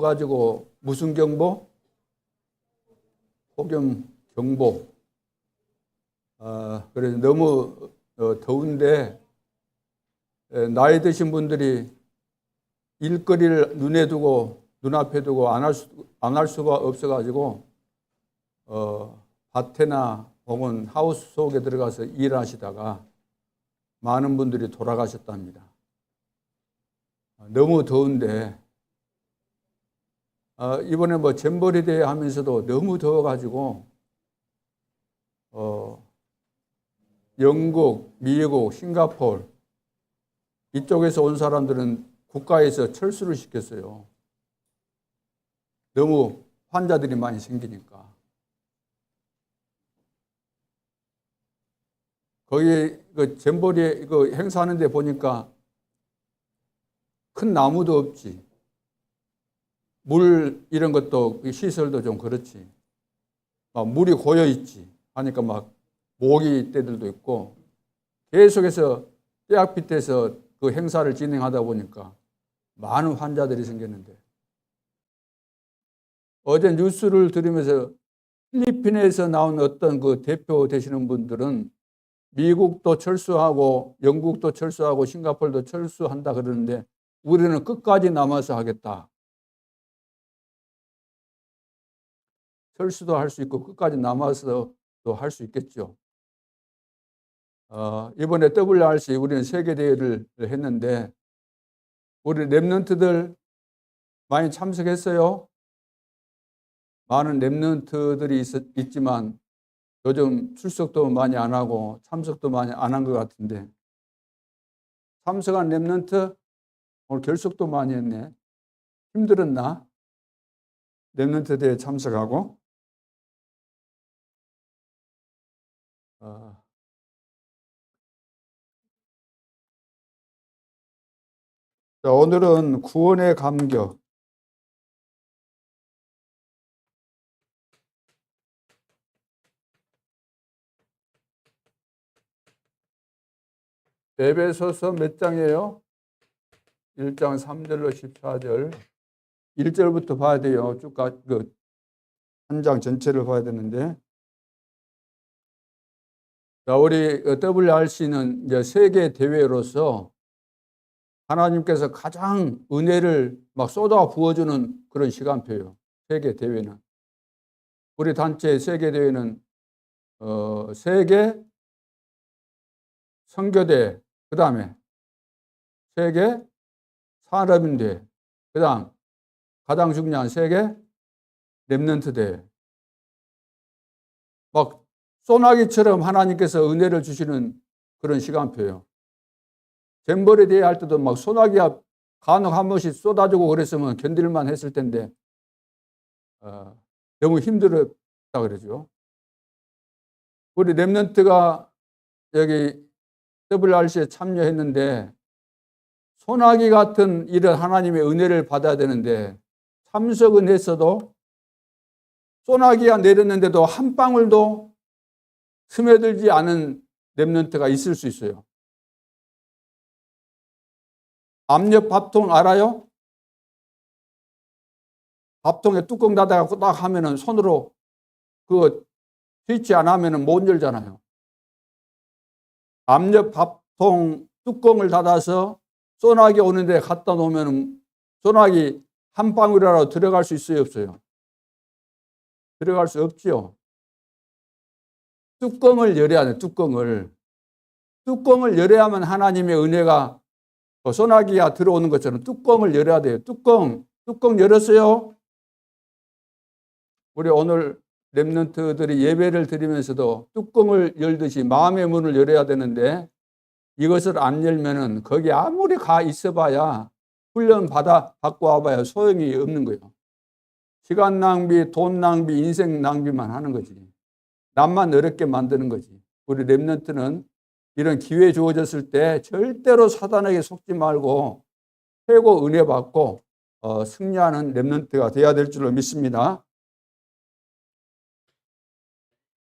가지고 무슨 경보? 폭염 경보. 그래서 너무 더운데 나이 드신 분들이 일거리를 눈에 두고 눈앞에 두고 안 할 수가 없어가지고 밭에나 혹은 하우스 속에 들어가서 일하시다가 많은 분들이 돌아가셨답니다. 너무 더운데 이번에 뭐 잼버리 대회 하면서도 너무 더워가지고 영국, 미국, 싱가포르 이쪽에서 온 사람들은 국가에서 철수를 시켰어요. 너무 환자들이 많이 생기니까. 거기 그 잼버리 그 행사하는 데 보니까 큰 나무도 없지. 물 이런 것도 시설도 좀 그렇지. 막 물이 고여 있지. 하니까 막 모기 떼들도 있고 계속해서 떼약 밑에서 그 행사를 진행하다 보니까 많은 환자들이 생겼는데 어제 뉴스를 들으면서 필리핀에서 나온 어떤 그 대표 되시는 분들은 미국도 철수하고 영국도 철수하고 싱가포르도 철수한다 그러는데 우리는 끝까지 남아서 하겠다. 철수도 할 수 있고 끝까지 남아서도 할 수 있겠죠. 이번에 WRC 우리는 세계대회를 했는데 우리 랩런트들 많이 참석했어요. 많은 랩런트들이 있지만 요즘 출석도 많이 안 하고 참석도 많이 안 한 것 같은데 참석한 랩런트 오늘 결석도 많이 했네. 힘들었나? 랩런트 대회 참석하고 자, 오늘은 구원의 감격. 에베소서 몇 장이에요? 1장 3절로 14절. 1절부터 봐야 돼요. 쭉 한 장 전체를 봐야 되는데. 자, 우리 WRC는 이제 세계 대회로서 하나님께서 가장 은혜를 막 쏟아 부어주는 그런 시간표예요. 세계 대회는. 우리 단체 세계 대회는 세계 선교대, 그 다음에 세계 산업인대, 그 다음 가장 중요한 세계 랩런트 대회. 막 소나기처럼 하나님께서 은혜를 주시는 그런 시간표예요. 잼버리 대회 할 때도 막 소나기가 간혹 한 번씩 쏟아지고 그랬으면 견딜만 했을 텐데 너무 힘들었다 그러죠. 우리 랩런트가 여기 WRC에 참여했는데 소나기 같은 이런 하나님의 은혜를 받아야 되는데 참석은 했어도 소나기가 내렸는데도 한 방울도 스며들지 않은 랩런트가 있을 수 있어요. 압력 밥통 알아요? 밥통에 뚜껑 닫아갖고 딱 하면은 손으로 그 스위치 안 하면은 못 열잖아요. 압력 밥통 뚜껑을 닫아서 소나기 오는데 갖다 놓으면 소나기 한 방울이라도 들어갈 수 있어요, 없어요? 들어갈 수 없죠. 뚜껑을 열어야 돼, 뚜껑을. 뚜껑을 열어야만 하나님의 은혜가 소나기가 들어오는 것처럼 뚜껑을 열어야 돼요. 뚜껑 열었어요? 우리 오늘 랩런트들이 예배를 드리면서도 뚜껑을 열듯이 마음의 문을 열어야 되는데 이것을 안 열면은 거기 아무리 가 있어봐야 훈련 받고 와봐야 소용이 없는 거예요. 시간 낭비, 돈 낭비, 인생 낭비만 하는 거지. 남만 어렵게 만드는 거지. 우리 랩런트는 이런 기회 주어졌을 때 절대로 사단에게 속지 말고 최고 은혜 받고 승리하는 랩런트가 돼야 될 줄로 믿습니다.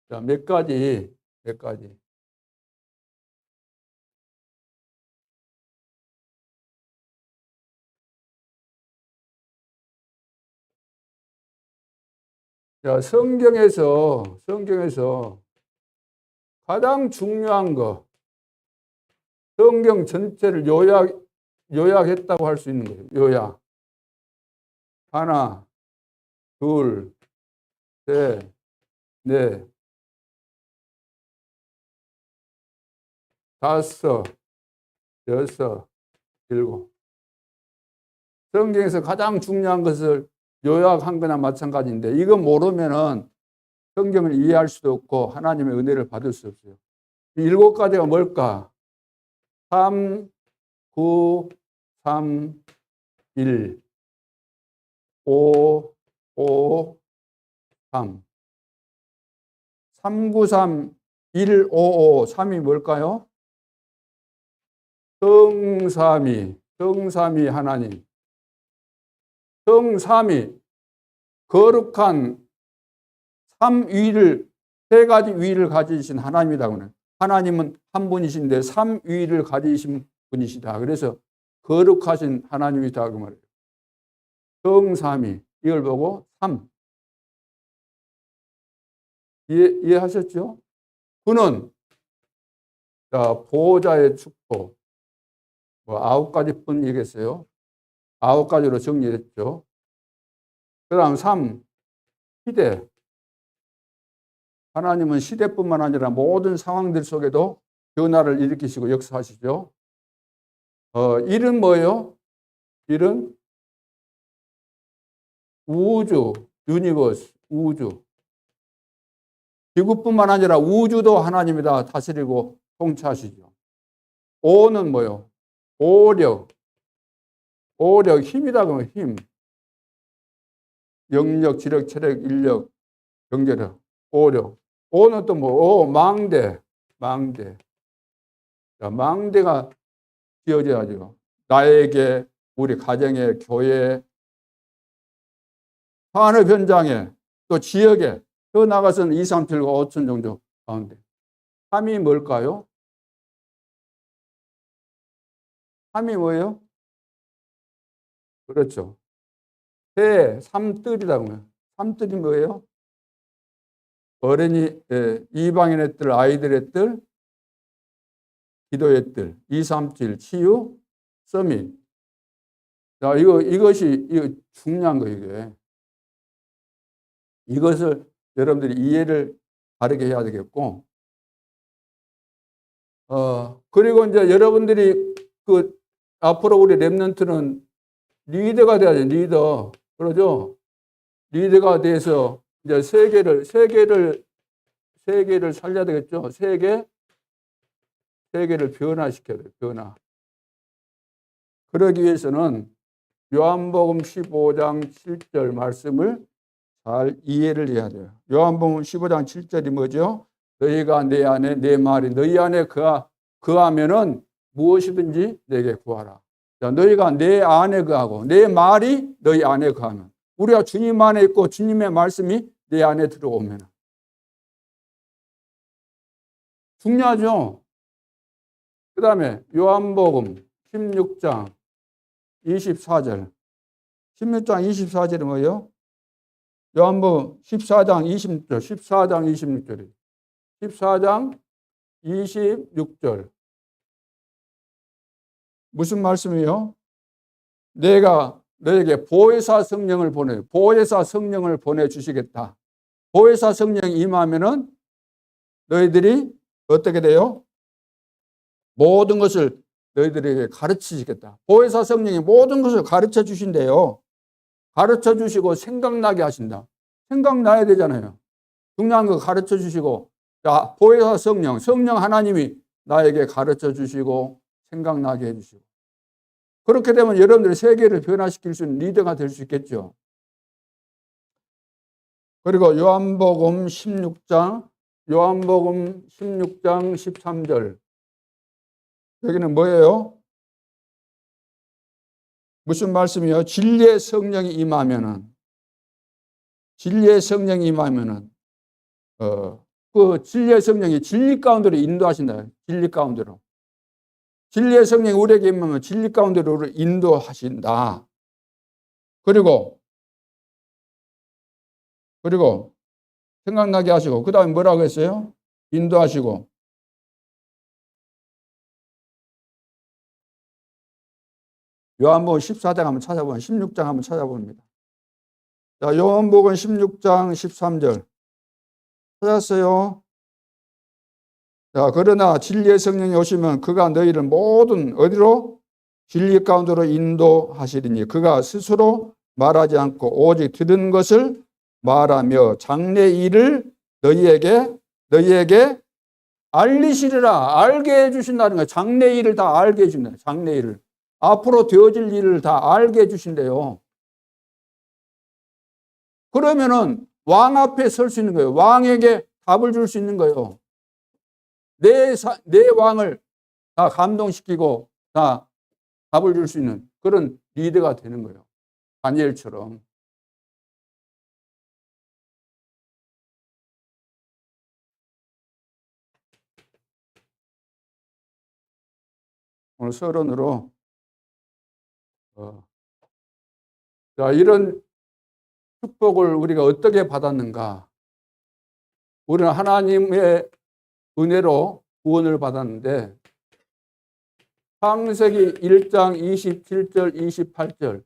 자, 몇 가지. 자, 성경에서 가장 중요한 거, 성경 전체를 요약했다고 할 수 있는 거예요. 요약. 하나, 둘, 셋, 넷, 다섯, 여섯, 일곱. 성경에서 가장 중요한 것을 요약한 거나 마찬가지인데, 이거 모르면은 성경을 이해할 수도 없고 하나님의 은혜를 받을 수 없어요. 이 7가지가 뭘까? 3, 9, 3, 1, 5, 5, 3. 3, 9, 3, 1, 5, 5, 3이 뭘까요? 성삼위 하나님. 성삼위, 거룩한 삼위를, 3가지 위를 가지신 하나님이다. 하나님은 한 분이신데 3위를 가지신 분이시다. 그래서 거룩하신 하나님이다. 그 말이에요. 성삼위. 이걸 보고 3. 이해하셨죠? 그는, 자, 보호자의 축복. 9가지뿐 얘기했어요. 9가지로 정리했죠. 그 다음 3. 시대. 하나님은 시대뿐만 아니라 모든 상황들 속에도 변화를 일으키시고 역사하시죠. 1은 뭐예요? 1은 우주, 유니버스, 우주. 지구뿐만 아니라 우주도 하나님이 다 다스리고 통치하시죠. 5는 뭐예요? 오력, 힘이다 그러면 힘. 영력, 지력, 체력, 인력, 경제력, 오력. 5는 또 뭐? 망대. 자, 망대가 지어져야죠. 나에게, 우리 가정에, 교회에, 산업 현장에, 또 지역에, 더 나가서는 2, 3, 7, 5천 정도 가운데. 3이 뭘까요? 3이 뭐예요? 그렇죠. 삼뜰이라고 해요. 삼뜰이 뭐예요? 어린이, 이방인의 뜰, 아이들의 뜰, 기도의 뜰, 2, 3, 7, 치유, 서밋. 자, 이것이 중요한 거예요, 이게. 이것을 여러분들이 이해를 바르게 해야 되겠고, 그리고 이제 여러분들이 앞으로 우리 랩런트는 리더가 돼야죠, 리더. 그러죠? 리더가 돼서 이제 세계를 살려야 되겠죠? 세계를 변화시켜야 돼요, 변화. 그러기 위해서는 요한복음 15장 7절 말씀을 잘 이해를 해야 돼요. 요한복음 15장 7절이 뭐죠? 너희가 내 안에, 내 말이 너희 안에 거하면은 무엇이든지 내게 구하라. 자, 너희가 내 안에 거하고 내 말이 너희 안에 거하면, 우리가 주님 안에 있고 주님의 말씀이 내 안에 들어오면 중요하죠. 그 다음에 요한복음 16장 24절. 16장 24절이 뭐예요? 요한복음 14장 26절. 14장 26절이. 14장 26절. 무슨 말씀이요? 내가 너에게 보혜사 성령을 보내주시겠다. 보혜사 성령이 임하면은 너희들이 어떻게 돼요? 모든 것을 너희들에게 가르치시겠다. 보혜사 성령이 모든 것을 가르쳐 주신대요. 가르쳐 주시고 생각나게 하신다. 생각나야 되잖아요. 중요한 거 가르쳐 주시고, 자, 보혜사 성령 하나님이 나에게 가르쳐 주시고 생각나게 해주시고. 그렇게 되면 여러분들이 세계를 변화시킬 수 있는 리더가 될 수 있겠죠. 그리고 요한복음 16장 13절. 여기는 뭐예요? 무슨 말씀이요? 진리의 성령이 임하면은, 진리의 성령이 진리 가운데로 인도하신다. 진리 가운데로. 진리의 성령이 우리에게 임하면 진리 가운데로 우리를 인도하신다. 그리고 생각나게 하시고, 그 다음에 뭐라고 했어요? 인도하시고. 요한복음 14장 한번 찾아보면 16장 한번 찾아봅니다. 자, 요한복음 16장 13절 찾았어요? 자, 그러나 진리의 성령이 오시면 그가 너희를 모든 어디로? 진리 가운데로 인도하시리니 그가 스스로 말하지 않고 오직 들은 것을 말하며 장래 일을 너희에게 알리시리라. 알게 해주신다는 거예요. 장래 일을 다 알게 해준다. 장래 일을. 앞으로 되어질 일을 다 알게 해주신대요. 그러면은 왕 앞에 설 수 있는 거예요. 왕에게 답을 줄 수 있는 거예요. 내 왕을 다 감동시키고 다 답을 줄 수 있는 그런 리더가 되는 거예요. 다니엘처럼. 오늘 서론으로 자, 이런 축복을 우리가 어떻게 받았는가? 우리는 하나님의 은혜로 구원을 받았는데 창세기 1장 27절 28절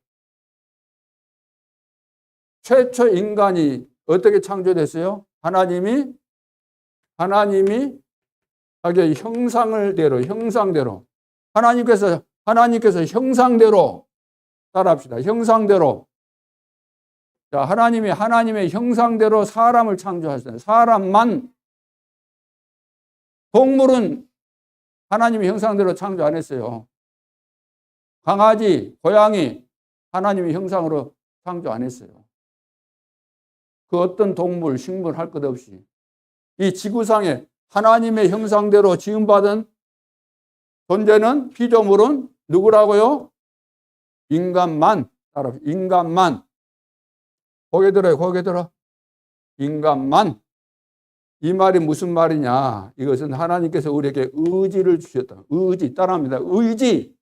최초 인간이 어떻게 창조됐어요? 하나님이 자기의 형상대로 하나님께서 형상대로 따라합시다. 형상대로. 자, 하나님이 하나님의 형상대로 사람을 창조하셨어요. 사람만. 동물은 하나님의 형상대로 창조 안 했어요. 강아지, 고양이 하나님의 형상으로 창조 안 했어요. 그 어떤 동물, 식물 할 것 없이 이 지구상에 하나님의 형상대로 지음받은 존재는 피조물은 누구라고요? 인간만. 인간만. 고개 들어. 인간만. 이 말이 무슨 말이냐? 이것은 하나님께서 우리에게 의지를 주셨다. 의지. 따라합니다. 의지.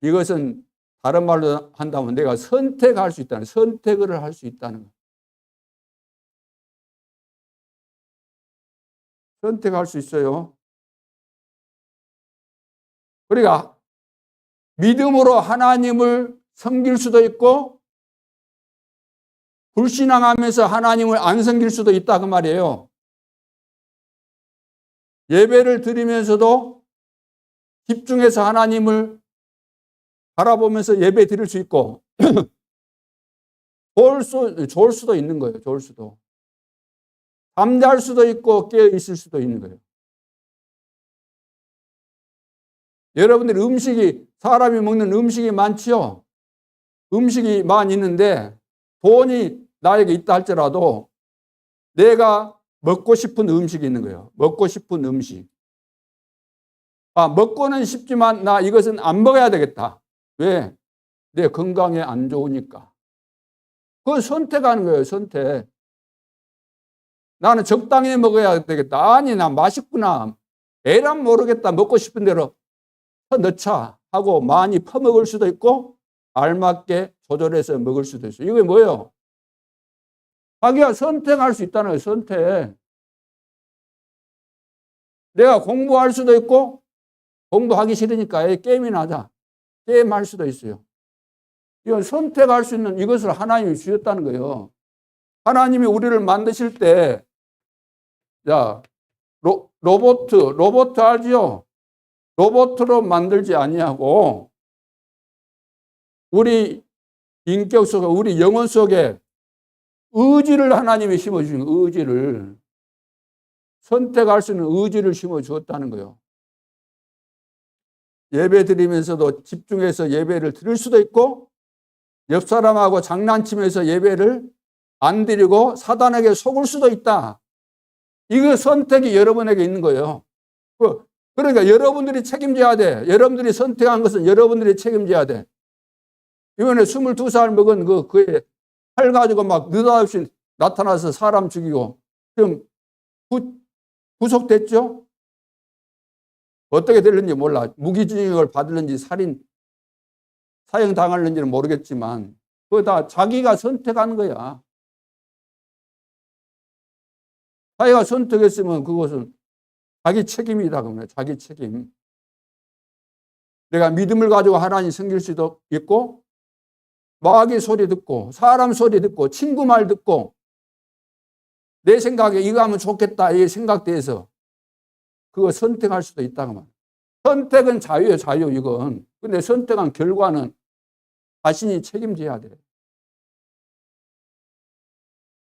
이것은 다른 말로 한다면 내가 선택할 수 있다는, 선택을 할 수 있다는 것. 선택할 수 있어요. 그러니까 믿음으로 하나님을 섬길 수도 있고 불신앙하면서 하나님을 안 섬길 수도 있다 그 말이에요. 예배를 드리면서도 집중해서 하나님을 바라보면서 예배 드릴 수 있고 좋을 수도 있는 거예요. 좋을 수도. 잠잘 수도 있고 깨어 있을 수도 있는 거예요. 여러분들이 사람이 먹는 음식이 많지요. 음식이 많이 있는데 돈이 나에게 있다 할지라도 내가 먹고 싶은 음식이 있는 거예요. 먹고 싶은 음식. 먹고는 싶지만 나 이것은 안 먹어야 되겠다. 왜? 내 건강에 안 좋으니까. 그걸 선택하는 거예요. 선택. 나는 적당히 먹어야 되겠다. 아니 나 맛있구나. 에란 모르겠다. 먹고 싶은 대로 넣자 하고 많이 퍼먹을 수도 있고 알맞게 조절해서 먹을 수도 있어요. 이게 뭐예요? 자기가 선택할 수 있다는 거예요. 선택. 내가 공부할 수도 있고 공부하기 싫으니까 게임이나 하자. 게임할 수도 있어요. 이건 선택할 수 있는 이것을 하나님이 주셨다는 거예요. 하나님이 우리를 만드실 때 자, 로봇 알지요? 로봇으로 만들지 아니하고 우리 인격 속에 우리 영혼 속에 의지를 하나님이 심어주신 의지를 선택할 수 있는 의지를 심어주었다는 거예요. 예배 드리면서도 집중해서 예배를 드릴 수도 있고 옆 사람하고 장난치면서 예배를 안 드리고 사단에게 속을 수도 있다. 이거 선택이 여러분에게 있는 거예요. 그러니까 여러분들이 책임져야 돼. 여러분들이 선택한 것은 여러분들이 책임져야 돼. 이번에 22살 먹은 그의 칼 가지고 막 느닷없이 나타나서 사람 죽이고 지금 구속됐죠? 어떻게 될는지 몰라. 무기징역을 받을는지 사형 당할는지는 모르겠지만 그거 다 자기가 선택한 거야. 자기가 선택했으면 그것은 자기 책임이다. 그러면 자기 책임. 내가 믿음을 가지고 하나님 섬길 수도 있고, 마귀 소리 듣고, 사람 소리 듣고, 친구 말 듣고, 내 생각에 이거 하면 좋겠다, 이 생각돼서 그거 선택할 수도 있다고 말이야. 선택은 자유예요, 자유, 이건. 근데 선택한 결과는 자신이 책임져야 돼.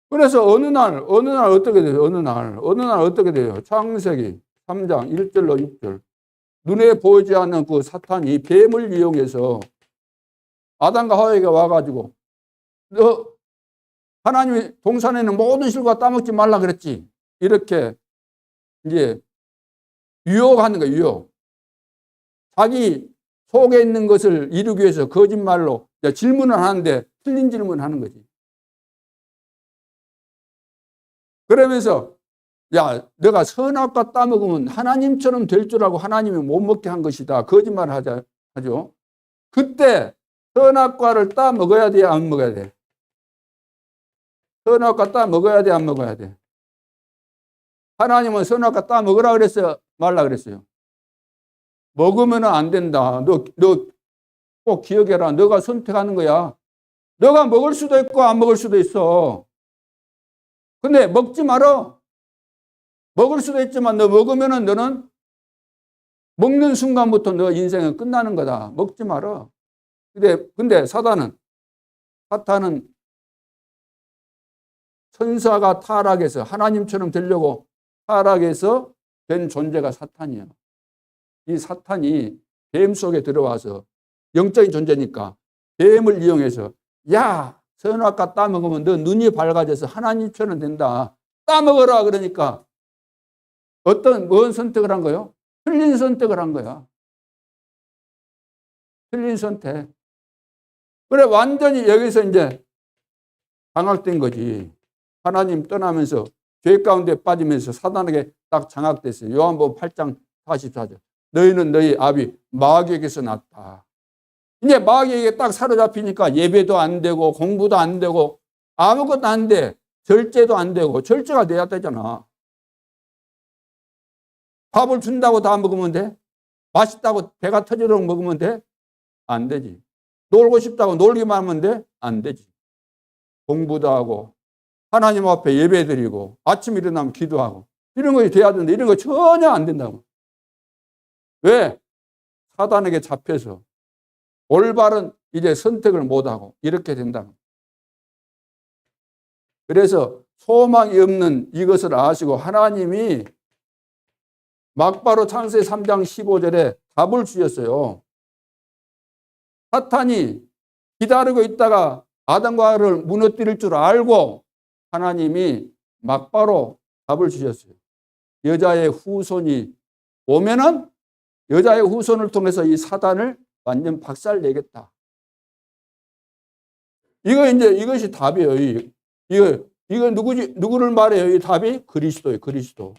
그래서 어느 날 어떻게 돼요? 어느 날 어떻게 돼요? 창세기 3장 1절로 6절. 눈에 보이지 않는 그 사탄이 뱀을 이용해서 아담과 하와에게 와가지고, 너 하나님이 동산에는 모든 실과 따먹지 말라 그랬지. 이렇게 이제 유혹하는 거예요, 유혹. 자기 속에 있는 것을 이루기 위해서 거짓말로 질문을 하는데 틀린 질문을 하는 거지. 그러면서 야, 너가 선악과 따먹으면 하나님처럼 될 줄 알고 하나님이 못 먹게 한 것이다. 거짓말을 하죠. 그때 선악과를 따먹어야 돼, 안 먹어야 돼? 선악과 따먹어야 돼, 안 먹어야 돼? 하나님은 선악과 따먹으라 그랬어요, 말라 그랬어요? 먹으면 안 된다. 너 꼭 기억해라. 너가 선택하는 거야. 너가 먹을 수도 있고 안 먹을 수도 있어. 근데 먹지 말어. 먹을 수도 있지만 너 먹으면은 너는 먹는 순간부터 너 인생은 끝나는 거다. 먹지 말어. 근데 사탄은 천사가 타락해서 하나님처럼 되려고 타락해서 된 존재가 사탄이에요. 이 사탄이 뱀 속에 들어와서 영적인 존재니까 뱀을 이용해서 야, 선악과 따먹으면 너 눈이 밝아져서 하나님처럼 된다. 따먹어라 그러니까 뭔 선택을 한 거예요? 틀린 선택을 한 거야. 틀린 선택. 그래 완전히 여기서 이제 장악된 거지. 하나님 떠나면서 죄 가운데 빠지면서 사단에게 딱 장악됐어요. 요한복음 8장 44절. 너희는 너희 아비 마귀에게서 났다. 이제 마귀에게 딱 사로잡히니까 예배도 안 되고 공부도 안 되고 아무것도 안 돼. 절제도 안 되고. 절제가 돼야 되잖아. 밥을 준다고 다 먹으면 돼? 맛있다고 배가 터지도록 먹으면 돼? 안 되지. 놀고 싶다고 놀기만 하면 돼? 안 되지. 공부도 하고 하나님 앞에 예배 드리고 아침 일어나면 기도하고 이런 것이 돼야 되는데 이런 거 전혀 안 된다고. 왜? 사단에게 잡혀서 올바른 이제 선택을 못하고 이렇게 된다. 그래서 소망이 없는 이것을 아시고 하나님이 막바로 창세기 3장 15절에 답을 주셨어요. 사탄이 기다리고 있다가 아담과 하와를 무너뜨릴 줄 알고 하나님이 막바로 답을 주셨어요. 여자의 후손이 오면은 여자의 후손을 통해서 이 사단을 완전 박살내겠다. 이것이 답이에요. 이거 누구를 말해요? 이 답이 그리스도예요. 그리스도.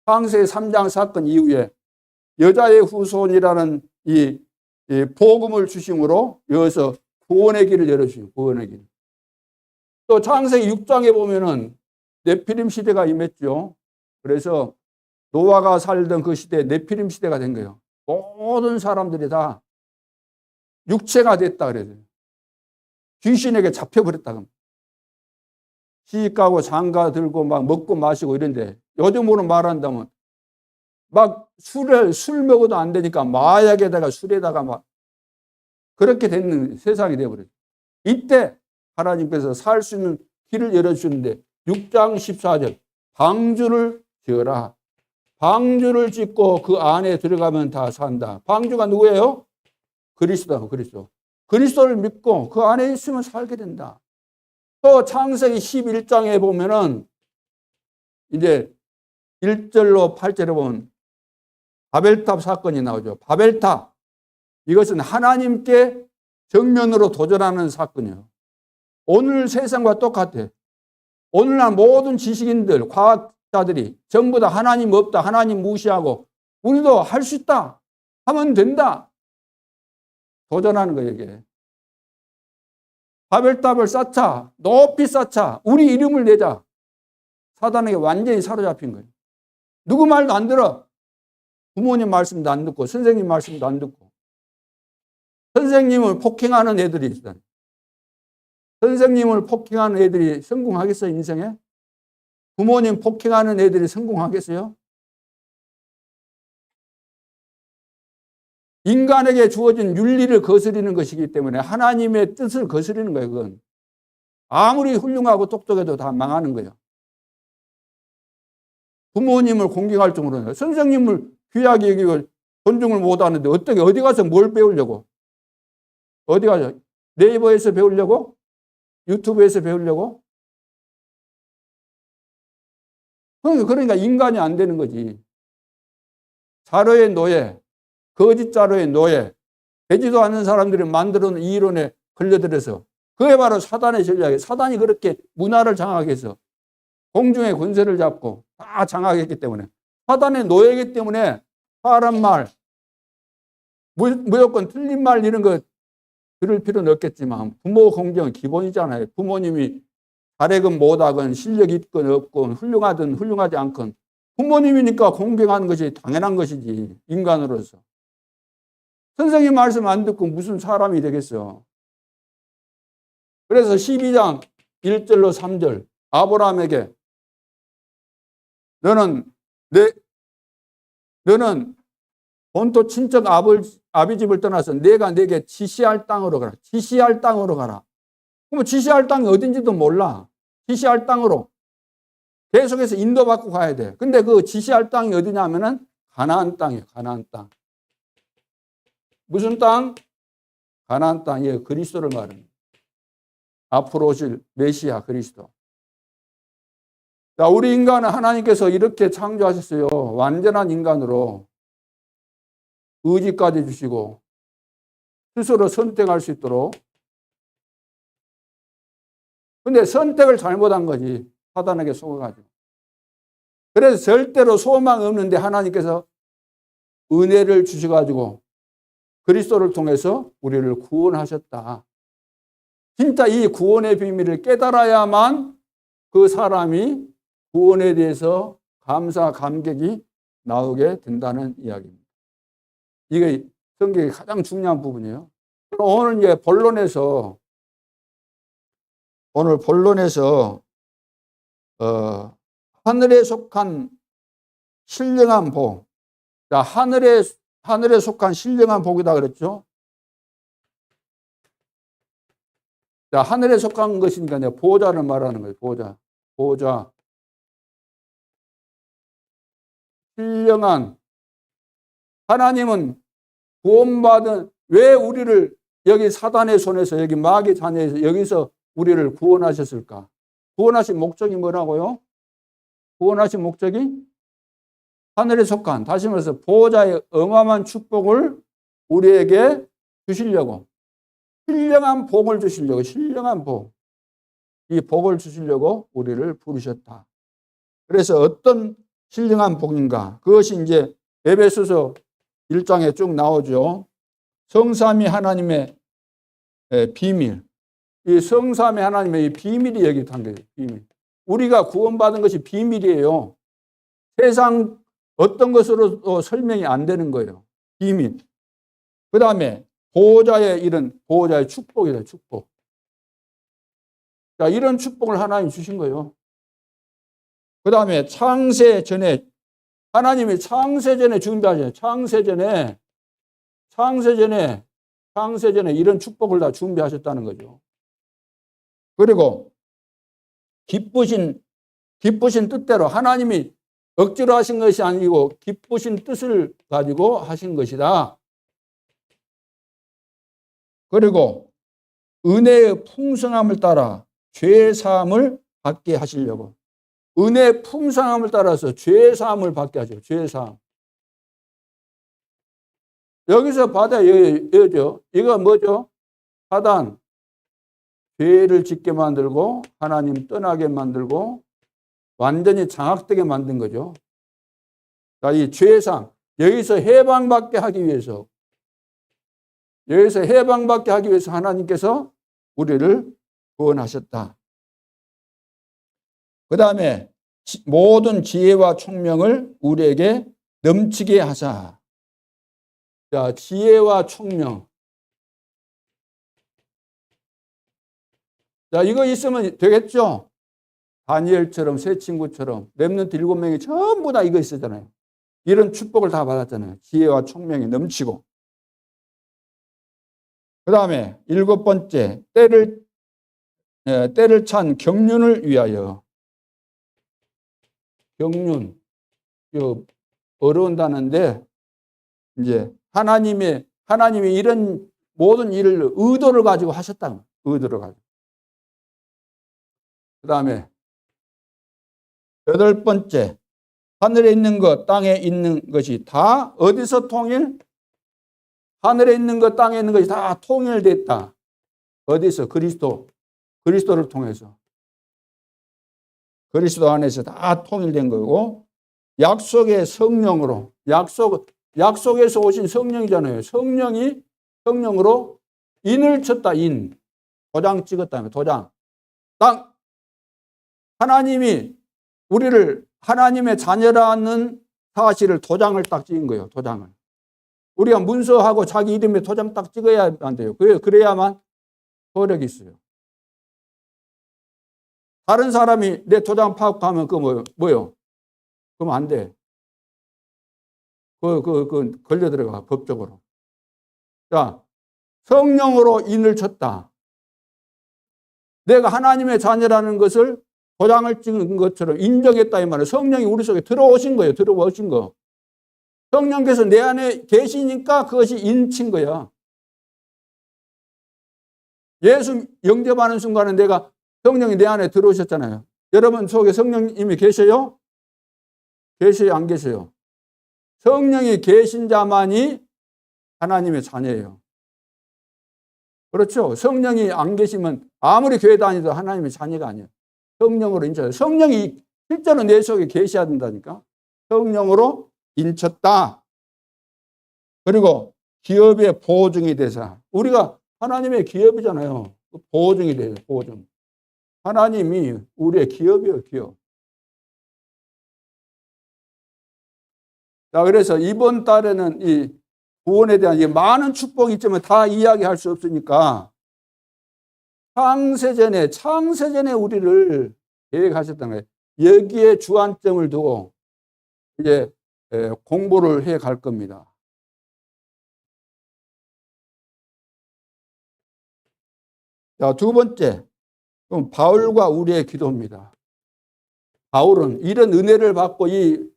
창세기 3장 사건 이후에 여자의 후손이라는 이 복음을 주심으로 여기서 구원의 길을 열어주시고 구원의 길. 또 창세기 6장에 보면은 네피림 시대가 임했죠. 그래서 노아가 살던 그 시대에 네피림 시대가 된 거예요. 모든 사람들이 다 육체가 됐다 그래요. 귀신에게 잡혀버렸다. 시집가고 장가 들고 막 먹고 마시고 이런데 요즘으로 말한다면 막 술 먹어도 안 되니까 마약에다가 술에다가 막 그렇게 되는 세상이 되어버렸어요. 이때 하나님께서 살 수 있는 길을 열어주는데 6장 14절 방주를 지어라. 방주를 짓고 그 안에 들어가면 다 산다. 방주가 누구예요? 그리스도다. 그리스도. 그리스도를 믿고 그 안에 있으면 살게 된다. 또 창세기 11장에 보면은 이제 1절로 8절에 보면 바벨탑 사건이 나오죠. 바벨탑. 이것은 하나님께 정면으로 도전하는 사건이에요. 오늘 세상과 똑같아. 오늘날 모든 지식인들, 과학자들이 전부 다 하나님 없다, 하나님 무시하고 우리도 할 수 있다, 하면 된다. 도전하는 거예요, 이게. 바벨탑을 쌓자. 높이 쌓자. 우리 이름을 내자. 사단에게 완전히 사로잡힌 거예요. 누구 말도 안 들어. 부모님 말씀도 안 듣고 선생님 말씀도 안 듣고. 선생님을 폭행하는 애들이 있어요. 선생님을 폭행하는 애들이 성공하겠어요, 인생에? 부모님 폭행하는 애들이 성공하겠어요? 인간에게 주어진 윤리를 거스리는 것이기 때문에 하나님의 뜻을 거스리는 거예요, 그건. 아무리 훌륭하고 똑똑해도 다 망하는 거예요. 부모님을 공경할 정도로는 선생님을 귀하게 여기고 존중을 못하는데 어디 가서 뭘 배우려고? 어디 가서? 네이버에서 배우려고? 유튜브에서 배우려고? 그러니까 인간이 안 되는 거지. 자로의 노예, 거짓 자로의 노예, 되지도 않는 사람들이 만들어 놓은 이론에 걸려들어서 그게 바로 사단의 전략이에요. 사단이 그렇게 문화를 장악해서 공중의 권세를 잡고 다 장악했기 때문에 사단의 노예이기 때문에 사람 말, 무조건 틀린 말 이런 거 들을 필요는 없겠지만 부모 공경은 기본이잖아요. 부모님이 잘하건 못하건 실력 있건 없건 훌륭하든 훌륭하지 않건 부모님이니까 공경하는 것이 당연한 것이지 인간으로서. 선생님 말씀 안 듣고 무슨 사람이 되겠어. 그래서 12장 1절로 3절 아브라함에게 너는 본토 친척 아비 집을 떠나서 내가 내게 지시할 땅으로 가라. 지시할 땅으로 가라. 그럼 지시할 땅이 어딘지도 몰라. 지시할 땅으로. 계속해서 인도받고 가야 돼. 근데 그 지시할 땅이 어디냐면은 가나안 땅이에요. 가나안 땅. 무슨 땅? 가나안 땅이에요. 그리스도를 말합니다. 앞으로 오실 메시아 그리스도. 자, 우리 인간은 하나님께서 이렇게 창조하셨어요. 완전한 인간으로 의지까지 주시고 스스로 선택할 수 있도록. 근데 선택을 잘못한 거지. 사단에게 속아가지고. 그래서 절대로 소망 없는데 하나님께서 은혜를 주셔가지고 그리스도를 통해서 우리를 구원하셨다. 진짜 이 구원의 비밀을 깨달아야만 그 사람이 구원에 대해서 감사, 감격이 나오게 된다는 이야기입니다. 이게 성경의 가장 중요한 부분이에요. 오늘 이제 본론에서 하늘에 속한 신령한 복. 자, 하늘에 속한 신령한 복이다 그랬죠. 자, 하늘에 속한 것이니까 내가 보좌를 말하는 거예요. 보좌. 신령한. 하나님은 구원받은, 왜 우리를 여기 사단의 손에서, 여기 마귀의 자녀에서 여기서 우리를 구원하셨을까? 구원하신 목적이 뭐라고요? 구원하신 목적이 하늘에 속한, 다시 말해서 보호자의 어마어마한 축복을 우리에게 주시려고, 신령한 복을 주시려고, 신령한 복, 이 복을 주시려고 우리를 부르셨다. 그래서 어떤 신령한 복인가? 그것이 이제 에베소서 1장에 쭉 나오죠. 성삼위 하나님의 비밀. 이 성삼위 하나님의 이 비밀이 여기 담겨요. 비밀. 우리가 구원받은 것이 비밀이에요. 세상 어떤 것으로 설명이 안 되는 거예요. 비밀. 그 다음에 보호자의 이런 보호자의 축복이다. 축복. 자, 이런 축복을 하나님 주신 거예요. 그 다음에 창세 전에 하나님이 창세 전에 준비하셨어요. 창세 전에 이런 축복을 다 준비하셨다는 거죠. 그리고 기쁘신 뜻대로 하나님이 억지로 하신 것이 아니고 기쁘신 뜻을 가지고 하신 것이다. 그리고 은혜의 풍성함을 따라 죄 사함을 받게 하시려고. 은혜의 풍성함을 따라서 죄 사함을 받게 하죠. 죄 사함. 여기서 받아야죠. 이거 뭐죠? 사단. 죄를 짓게 만들고 하나님 떠나게 만들고 완전히 장악되게 만든 거죠. 자, 이 죄상 여기서 해방받게 하기 위해서 하나님께서 우리를 구원하셨다. 그 다음에 모든 지혜와 총명을 우리에게 넘치게 하사. 자, 지혜와 총명. 자, 이거 있으면 되겠죠? 다니엘처럼 세 친구처럼 렘넌트 7명이 전부 다 이거 있었잖아요. 이런 축복을 다 받았잖아요. 지혜와 총명이 넘치고. 그 다음에 7번째, 때를 찬 경륜을 위하여. 경륜. 어려운 단어인데, 이제 하나님이 이런 모든 일을 의도를 가지고 하셨다. 의도를 가지고. 그 다음에 8번째, 하늘에 있는 것, 땅에 있는 것이 다 어디서 통일? 하늘에 있는 것, 땅에 있는 것이 다 통일됐다. 어디서? 그리스도를 통해서. 그리스도 안에서 다 통일된 거고, 약속의 성령으로, 약속에서 오신 성령이잖아요. 성령으로 인을 쳤다, 인. 도장 찍었다며, 도장. 하나님이 우리를 하나님의 자녀라는 사실을 도장을 딱 찍은 거예요. 도장을. 우리가 문서하고 자기 이름에 도장 딱 찍어야 안 돼요. 그래야만 효력이 있어요. 다른 사람이 내 도장 파악하면 그거 뭐요? 그럼 안 돼. 걸려 들어가, 법적으로. 자, 성령으로 인을 쳤다. 내가 하나님의 자녀라는 것을 도장을 찍은 것처럼 인정했다 이 말이에요. 성령이 우리 속에 들어오신 거예요. 들어오신 거. 성령께서 내 안에 계시니까 그것이 인친 거야. 예수 영접하는 순간에 내가 성령이 내 안에 들어오셨잖아요. 여러분 속에 성령님이 계셔요? 계셔요? 안 계셔요? 성령이 계신 자만이 하나님의 자녀예요. 그렇죠? 성령이 안 계시면 아무리 교회 다니도 하나님의 자녀가 아니에요. 성령으로 인쳤다. 성령이 실제로 내 속에 계셔야 된다니까. 성령으로 인쳤다. 그리고 기업의 보증이 되사. 우리가 하나님의 기업이잖아요. 보증이 돼요. 보증. 하나님이 우리의 기업이에요. 기업. 자, 그래서 이번 달에는 이 구원에 대한 많은 축복이 있지만 다 이야기할 수 없으니까 창세전에 우리를 계획하셨다는 거예요. 여기에 주안점을 두고 이제 공부를 해 갈 겁니다. 자, 두 번째, 그럼 바울과 우리의 기도입니다. 바울은 이런 은혜를 받고 이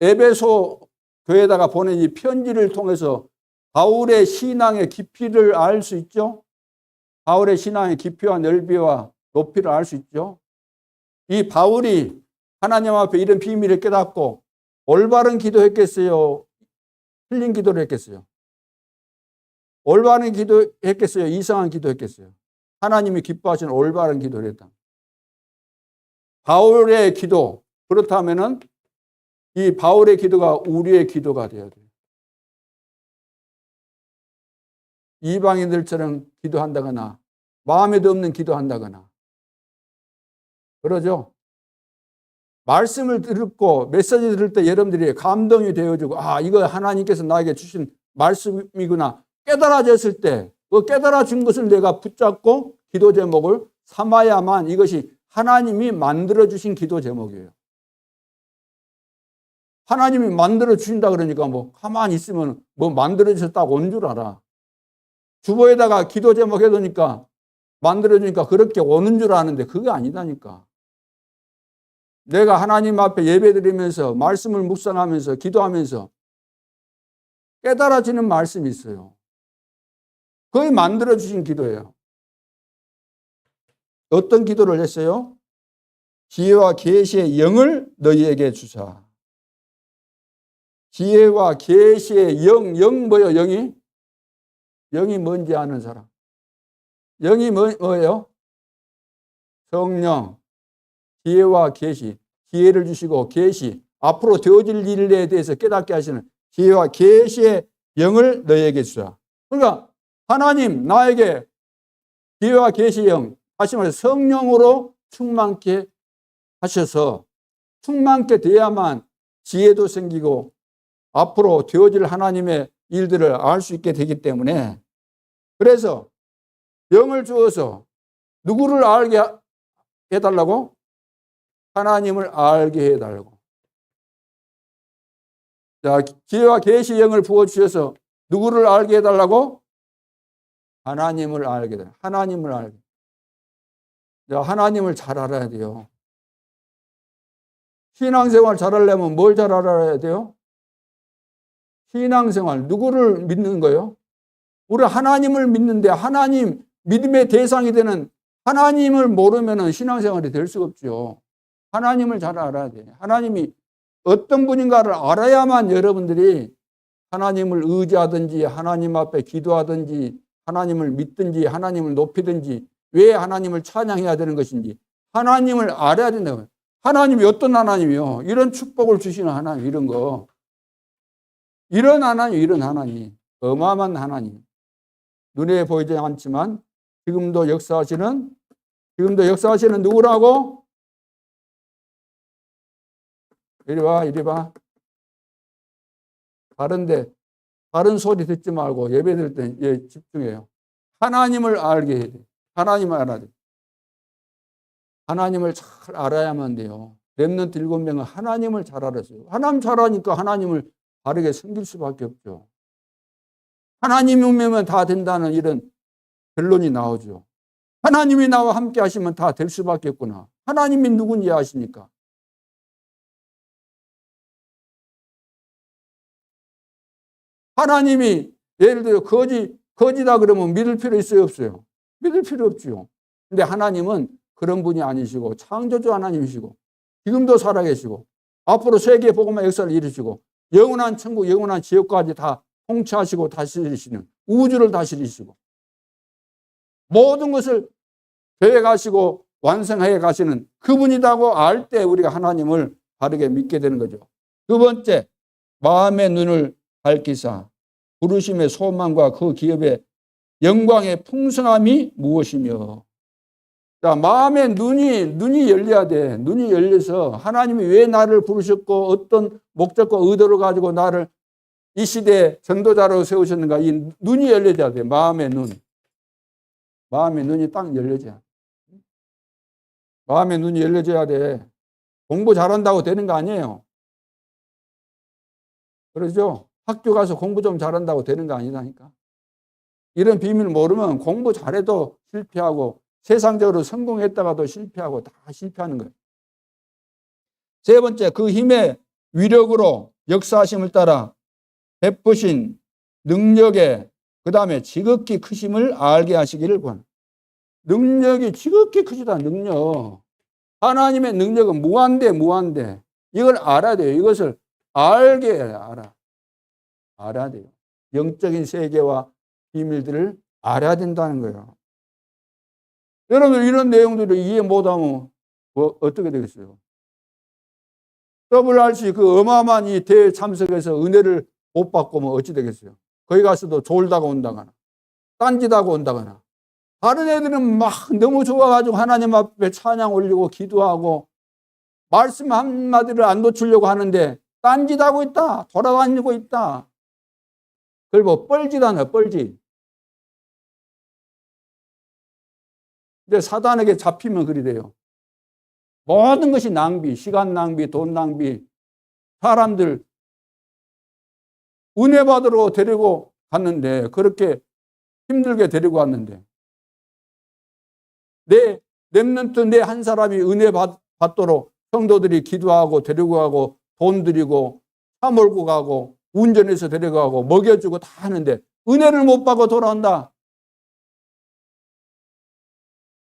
에베소 교회에다가 보낸 이 편지를 통해서 바울의 신앙의 깊이를 알 수 있죠. 바울의 신앙의 깊이와 넓이와 높이를 알 수 있죠. 이 바울이 하나님 앞에 이런 비밀을 깨닫고 올바른 기도했겠어요? 틀린 기도를 했겠어요? 올바른 기도했겠어요? 이상한 기도했겠어요? 하나님이 기뻐하시는 올바른 기도를 했다. 바울의 기도, 그렇다면은 이 바울의 기도가 우리의 기도가 되어야 돼요. 이방인들처럼 기도한다거나 마음에도 없는 기도한다거나 그러죠. 말씀을 듣고 메시지 들을 때 여러분들이 감동이 되어지고 이거 하나님께서 나에게 주신 말씀이구나 깨달아졌을 때 그 깨달아진 것을 내가 붙잡고 기도 제목을 삼아야만 이것이 하나님이 만들어주신 기도 제목이에요. 하나님이 만들어주신다 그러니까 가만히 있으면 만들어주셨다고 온 줄 알아. 주보에다가 기도 제목 해놓으니까 만들어주니까 그렇게 오는 줄 아는데 그게 아니다니까. 내가 하나님 앞에 예배드리면서 말씀을 묵상하면서 기도하면서 깨달아지는 말씀이 있어요. 그게 만들어주신 기도예요. 어떤 기도를 했어요? 지혜와 계시의 영을 너희에게 주사. 지혜와 계시의 영 뭐예요? 영이 뭔지 아는 사람. 영이 뭐예요? 성령, 지혜와 계시. 지혜를 주시고 계시. 앞으로 되어질 일에 대해서 깨닫게 하시는 지혜와 계시의 영을 너희에게 주사. 그러니까 하나님 나에게 지혜와 계시의 영, 다시 말해서 성령으로 충만케 하셔서 충만케 돼야만 지혜도 생기고 앞으로 되어질 하나님의 일들을 알 수 있게 되기 때문에, 그래서 영을 주어서 누구를 알게 해달라고? 하나님을 알게 해달라고. 자, 지혜와 계시의 영을 부어주셔서 누구를 알게 해달라고? 하나님을 알게 해달라고. 하나님을 알게. 자, 하나님을 잘 알아야 돼요. 신앙생활 잘 하려면 뭘 잘 알아야 돼요? 신앙생활, 누구를 믿는 거예요? 우리 하나님을 믿는데 하나님, 믿음의 대상이 되는 하나님을 모르면 신앙생활이 될 수가 없죠. 하나님을 잘 알아야 돼요. 하나님이 어떤 분인가를 알아야만 여러분들이 하나님을 의지하든지 하나님 앞에 기도하든지 하나님을 믿든지 하나님을 높이든지 왜 하나님을 찬양해야 되는 것인지 하나님을 알아야 된다고요. 하나님이 어떤 하나님이요? 이런 축복을 주시는 하나님, 이런 거. 이런 하나님, 이런 하나님. 어마어마한 하나님. 눈에 보이지 않지만 지금도 역사하시는 누구라고? 이리 와, 이리 봐. 다른 소리 듣지 말고 예배 드릴 때 집중해요. 하나님을 알게 해야 돼요. 하나님을 알아야 돼요. 하나님을 잘 알아야만 돼요. 렘넌트 7명은 하나님을 잘 알았어요. 하나님 잘 아니까 하나님을 바르게 섬길 수밖에 없죠. 하나님이면 다 된다는 이런 결론이 나오죠. 하나님이 나와 함께 하시면 다 될 수밖에 없구나. 하나님이 누군지 아십니까? 하나님이 예를 들어 거지다 그러면 믿을 필요 있어요, 없어요? 믿을 필요 없죠. 근데 하나님은 그런 분이 아니시고 창조주 하나님이시고 지금도 살아계시고 앞으로 세계 복음화 역사를 이루시고 영원한 천국, 영원한 지옥까지 다 통치하시고 다스리시는, 우주를 다스리시고 모든 것을 계획하시고 완성해 가시는 그분이라고 알 때 우리가 하나님을 바르게 믿게 되는 거죠. 두 번째, 마음의 눈을 밝히사 부르심의 소망과 그 기업의 영광의 풍성함이 무엇이며. 자, 마음의 눈이 열려야 돼. 눈이 열려서 하나님이 왜 나를 부르셨고 어떤 목적과 의도를 가지고 나를 이 시대에 전도자로 세우셨는가, 이 눈이 열려야 돼. 마음의 눈. 마음의 눈이 딱 열려져야 돼. 마음의 눈이 열려져야 돼. 공부 잘한다고 되는 거 아니에요. 그러죠? 학교 가서 공부 좀 잘한다고 되는 거 아니라니까. 이런 비밀을 모르면 공부 잘해도 실패하고 세상적으로 성공했다가도 실패하고 다 실패하는 거예요. 세 번째, 그 힘의 위력으로 역사하심을 따라 베푸신 능력에 그 다음에 지극히 크심을 알게 하시기를 구합니다. 능력이 지극히 크시다. 능력. 하나님의 능력은 무한대. 이걸 알아야 돼요. 이것을 알게 해야 알아야 돼요. 영적인 세계와 비밀들을 알아야 된다는 거예요. 여러분, 이런 내용들을 이해 못하면 어떻게 되겠어요? WRC 그 어마어마한 이 대회 참석해서 은혜를 못 받고 뭐 어찌 되겠어요? 거기 가서도 졸다가 온다거나 딴짓하고 온다거나, 다른 애들은 막 너무 좋아가지고 하나님 앞에 찬양 올리고 기도하고 말씀 한마디를 안 놓치려고 하는데 딴짓하고 있다, 돌아다니고 있다. 그걸 뭐 뻘짓하나, 뻘짓. 근데 사단에게 잡히면 그리 돼요. 모든 것이 낭비, 시간 낭비, 돈 낭비. 사람들 은혜 받으러 데리고 갔는데, 그렇게 힘들게 데리고 왔는데, 내 렘넌트 내 한 사람이 은혜 받도록 성도들이 기도하고 데리고 가고 돈 드리고 차 몰고 가고 운전해서 데려가고 먹여주고 다 하는데 은혜를 못 받고 돌아온다.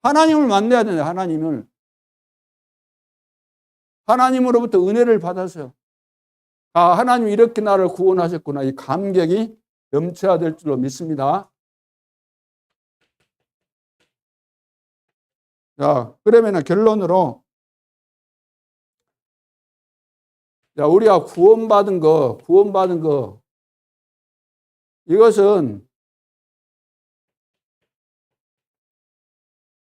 하나님을 만나야 되는데, 하나님으로부터 은혜를 받아서 하나님이 이렇게 나를 구원하셨구나, 이 감격이 넘쳐야 될 줄로 믿습니다. 자, 그러면 결론으로, 자, 우리가 구원받은 거, 이것은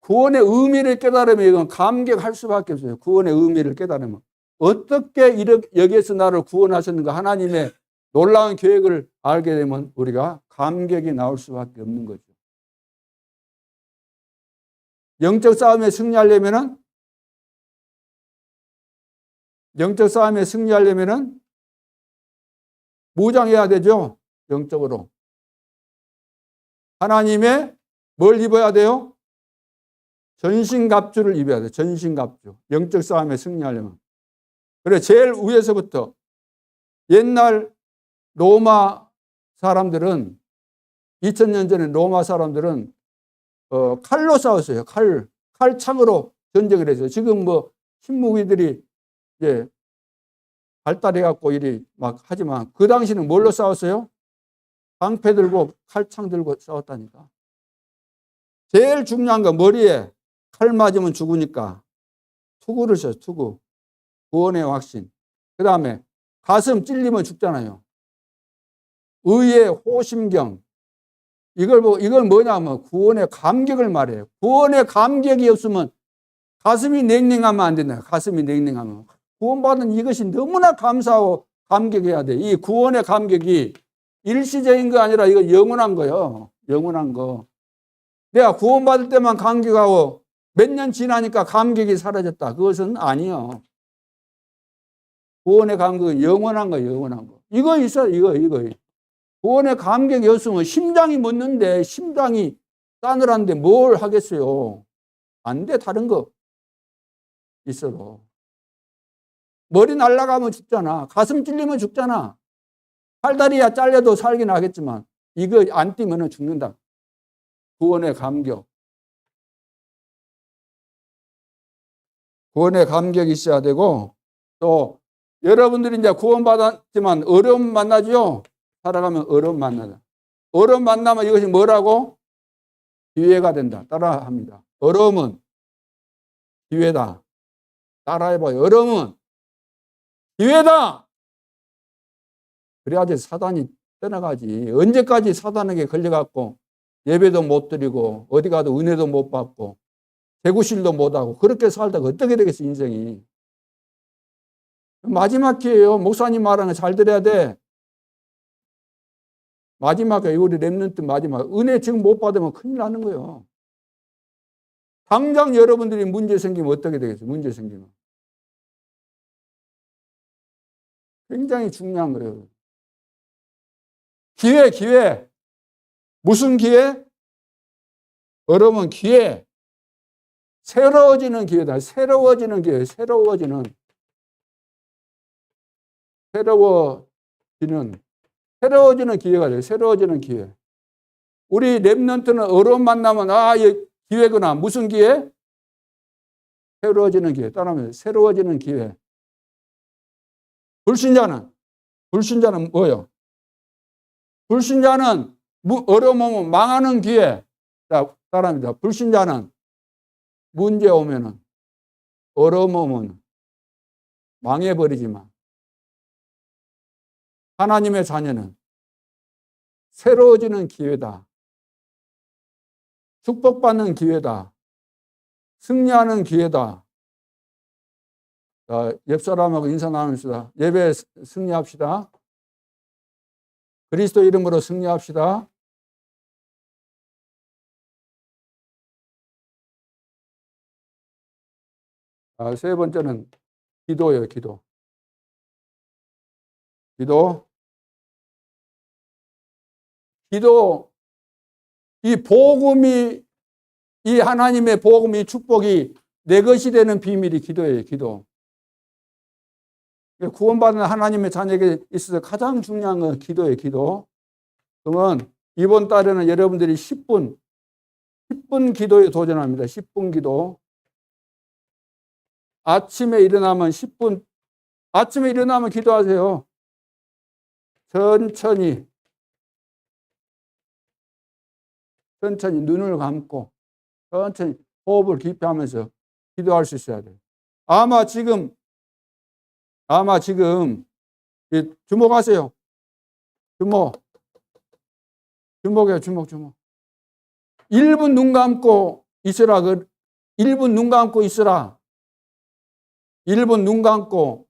구원의 의미를 깨달으면 이건 감격할 수밖에 없어요. 구원의 의미를 깨달으면. 어떻게 여기에서 나를 구원하셨는가 하나님의 놀라운 계획을 알게 되면 우리가 감격이 나올 수밖에 없는 거죠. 영적 싸움에 승리하려면은 무장해야 되죠. 영적으로. 하나님의 뭘 입어야 돼요? 전신갑주를 입어야 돼요. 전신갑주. 영적 싸움에 승리하려면. 그래, 제일 위에서부터 옛날 로마 사람들은 2000년 전에 로마 사람들은 칼로 싸웠어요. 칼창으로 전쟁을 했어요. 지금 뭐 신무기들이 이제 발달해 갖고 이리 막 하지만 그 당시는 뭘로 싸웠어요? 방패 들고 칼창 들고 싸웠다니까. 제일 중요한 건 머리에 칼 맞으면 죽으니까 투구를 써요. 투구. 구원의 확신. 그 다음에 가슴 찔리면 죽잖아요. 의의 호심경. 이걸 뭐냐면 구원의 감격을 말해요. 구원의 감격이 없으면 가슴이 냉랭하면 안 된다. 가슴이 냉랭하면. 구원받은 이것이 너무나 감사하고 감격해야 돼. 이 구원의 감격이 일시적인 거 아니라 이거 영원한 거예요. 영원한 거. 내가 구원받을 때만 감격하고 몇 년 지나니까 감격이 사라졌다. 그것은 아니요. 구원의 감격은 영원한 거, 영원한 거. 이거 있어요, 이거. 구원의 감격이 없으면 심장이 멎는데, 심장이 싸늘한데 뭘 하겠어요? 안 돼, 다른 거 있어도. 머리 날아가면 죽잖아. 가슴 찔리면 죽잖아. 팔다리야 잘려도 살긴 하겠지만, 이거 안 뛰면 죽는다. 구원의 감격. 구원의 감격이 있어야 되고, 또, 여러분들이 이제 구원받았지만 어려움 만나죠? 살아가면 어려움 만나다. 어려움 만나면 이것이 뭐라고? 기회가 된다. 따라 합니다. 어려움은 기회다. 따라해봐요. 어려움은 기회다. 그래야지 사단이 떠나가지. 언제까지 사단에게 걸려갖고 예배도 못 드리고 어디 가도 은혜도 못 받고 재구실도 못하고 그렇게 살다가 어떻게 되겠어 인생이. 마지막 기회예요. 목사님 말하는 거 잘 들어야 돼. 마지막에 우리 렘넌트 마지막. 은혜 지금 못 받으면 큰일 나는 거예요. 당장 여러분들이 문제 생기면 어떻게 되겠어요? 문제 생기면. 굉장히 중요한 거예요. 기회. 무슨 기회? 어려우면 기회. 새로워지는 기회다. 새로워지는 기회. 새로워지는 기회가 돼요. 새로워지는 기회. 우리 렘넌트는 어려움 만나면 이 기회구나. 무슨 기회? 새로워지는 기회. 따라하면 새로워지는 기회. 불신자는 뭐예요? 불신자는 어려움 오면 망하는 기회. 자, 따라합니다. 불신자는 문제 오면은 어려움 오면 망해버리지만 하나님의 자녀는 새로워지는 기회다. 축복받는 기회다. 승리하는 기회다. 자, 옆 사람하고 인사 나누시다. 예배 승리합시다. 그리스도 이름으로 승리합시다. 자, 세 번째는 기도예요. 기도. 이 복음이, 이 하나님의 복음이 축복이 내 것이 되는 비밀이 기도예요. 기도. 구원받는 하나님의 자녀에게 있어서 가장 중요한 건 기도예요. 기도. 그러면 이번 달에는 여러분들이 10분 기도에 도전합니다. 10분 기도. 아침에 일어나면 10분, 아침에 일어나면 기도하세요. 천천히 눈을 감고 천천히 호흡을 깊이 하면서 기도할 수 있어야 돼요. 아마 지금 주목하세요. 주목해요. 주목. 1분 눈 감고 있으라 1분 눈 감고 있으라. 1분 눈 감고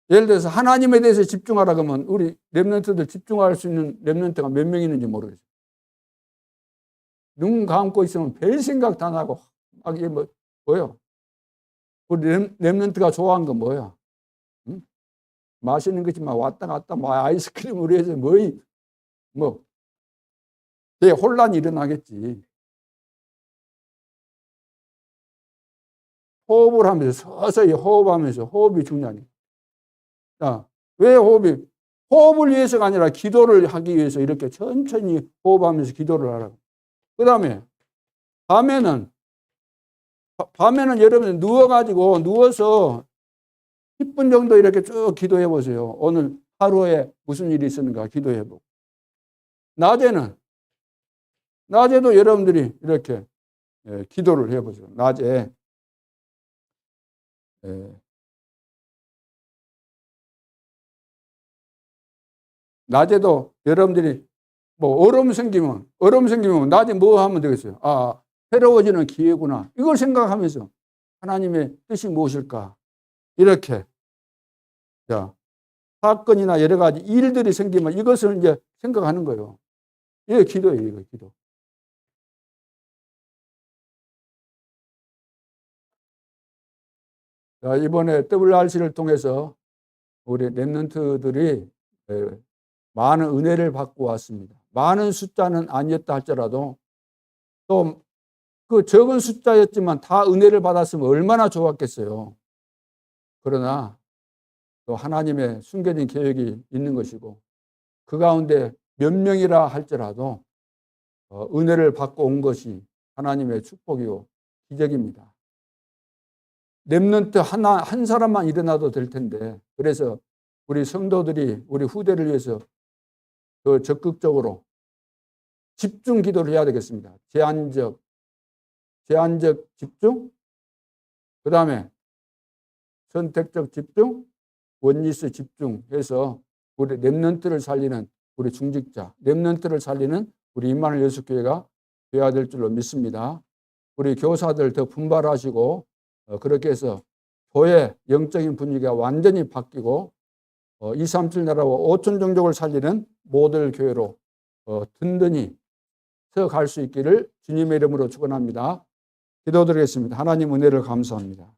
예를 들어서 하나님에 대해서 집중하라 그러면 우리 렘넌트들 집중할 수 있는 렘넌트가 몇 명 있는지 모르겠어요. 눈 감고 있으면 별 생각 다 나고 막 이게 뭐요? 우리 렘넌트가 좋아하는 건 뭐야? 응? 맛있는 거지만 왔다 갔다 아이스크림으로 해서 되게 혼란이 일어나겠지. 호흡을 하면서 서서히 호흡하면서 호흡이 중요하니까. 자, 왜 호흡을 위해서가 아니라 기도를 하기 위해서 이렇게 천천히 호흡하면서 기도를 하라고. 그 다음에 밤에는 여러분 누워서 10분 정도 이렇게 쭉 기도해 보세요. 오늘 하루에 무슨 일이 있었는가 기도해 보고. 낮에도 여러분들이 이렇게 기도를 해 보세요. 낮에도 여러분들이 얼음 생기면 낮에 뭐 하면 되겠어요? 새로워지는 기회구나. 이걸 생각하면서 하나님의 뜻이 무엇일까? 이렇게. 자, 사건이나 여러 가지 일들이 생기면 이것을 이제 생각하는 거예요. 이게 기도예요, 이거 기도. 자, 이번에 WRC를 통해서 우리 렘넌트들이 많은 은혜를 받고 왔습니다. 많은 숫자는 아니었다 할지라도 또 그 적은 숫자였지만 다 은혜를 받았으면 얼마나 좋았겠어요. 그러나 또 하나님의 숨겨진 계획이 있는 것이고 그 가운데 몇 명이라 할지라도 은혜를 받고 온 것이 하나님의 축복이요 기적입니다. 렘넌트 한 사람만 일어나도 될 텐데 그래서 우리 성도들이 우리 후대를 위해서 더 적극적으로 집중 기도를 해야 되겠습니다. 제한적 집중, 그 다음에 선택적 집중, 원리스 집중해서 우리 렘넌트를 살리는 우리 중직자, 렘넌트를 살리는 우리 임마누엘 예수교회가 되어야 될 줄로 믿습니다. 우리 교사들 더 분발하시고 그렇게 해서 교회 영적인 분위기가 완전히 바뀌고 237 나라와 5천 종족을 살리는 모델 교회로 든든히 서갈 수 있기를 주님의 이름으로 축원합니다. 기도드리겠습니다. 하나님 은혜를 감사합니다.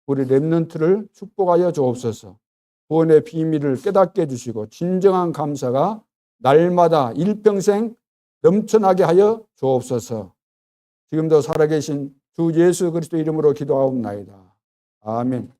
우리 렘넌트를 축복하여 주옵소서. 구원의 비밀을 깨닫게 해주시고 진정한 감사가 날마다 일평생 넘쳐나게 하여 주옵소서. 지금도 살아계신 주 예수 그리스도 이름으로 기도하옵나이다. 아멘.